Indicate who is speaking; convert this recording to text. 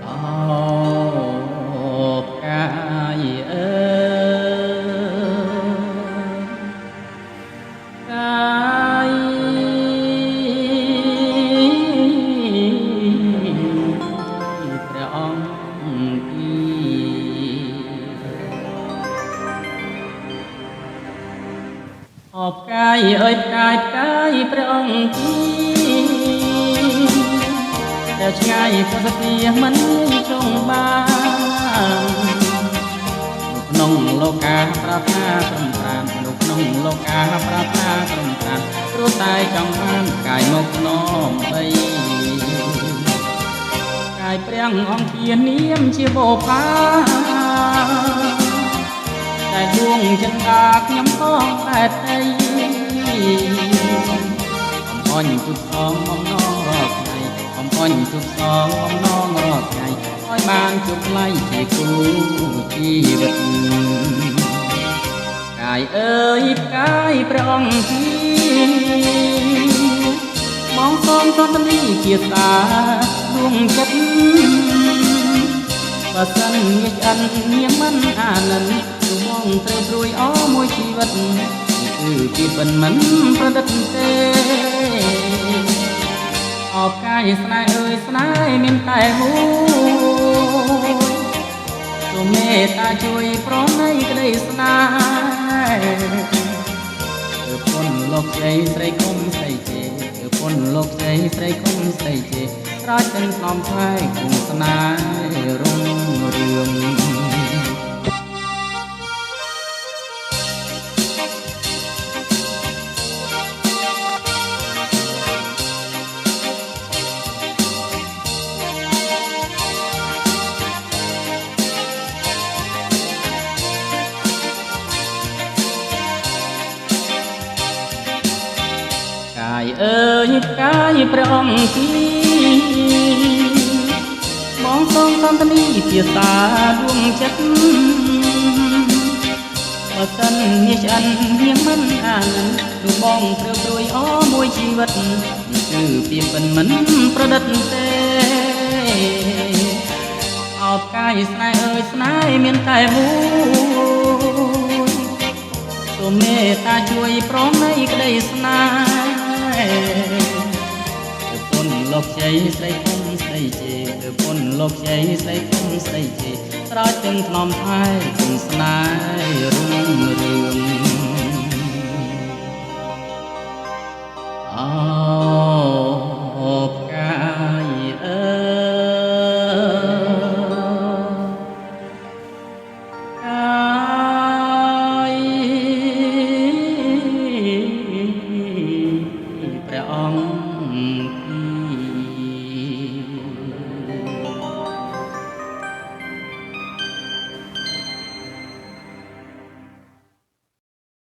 Speaker 1: អោផ្កាយអើយកាយព្រះអង្គអបផ្កាយអើយផ្កាយផ្កាយព្រះអង្គតែឆ្ងាយក៏សទាមិនចង់បានក្នុងលោកាប្រាថ្នាត្រឹមប្រាននៅក្នុងលោកាប្រាថ្នាត្រឹមប្រានព្រោះតែចង់បានកាយមកភ្នំដីកាយព្រះអង្គជានាមជាបោផាតែដួងចិន្តាខ្ញុំផងតែតីអំអញទុកផងបំណងរកថ្ងៃអំអញទុកផងបំណងរកថ្ងៃឲ្យបានជួបថ្លៃជាគូជីវិតកាយអើយផ្កាយព្រះអង្គបងសងសន្តាជាតាដួងចិត្តបើសិនញាឆ្អិនញាមិនអាណិនទូបងត្រូវព្រួយអមួយជីវិតនេះគឺពីបិណ្ឌមិនប្រឌិតទេអបកាយស្នេហ៍អើយស្នេហ៍មានតែមួយទូមេត្តាជួយប្រណីក្តីស្នេហ៍គឺពុនលោកជ័យស្រីគុំស្រីជេគឺពុនលោកជ័យស្រីគុំស្រីជេស្រោចទាំងស្នំផ្លែគង់ស្នេហ៍រុងរឿងកាយអើយផ្កាយព្រះអង្គបងសងសន្តានីជាតាដួងចិត្តបើសិនញាឆ្អិនញាមិនអាននោះបងត្រូវព្រួយអមួយជីវិតនេះគឺពីបិណ្ឌមិនប្រឌិតទេអបកាយស្នេហ៍អើយស្នេហ៍មានតែមួយសូមមេត្តាជួយប្រណីក្តីស្នេហ៍គឺពុនលោកជ័យស្រីគុំស្រីជេគឺពុនលោកជ័យស្រីគុំស្រីជេស្រោចទាំងថ្នមផែគុំស្នេហ៍រុងរឿង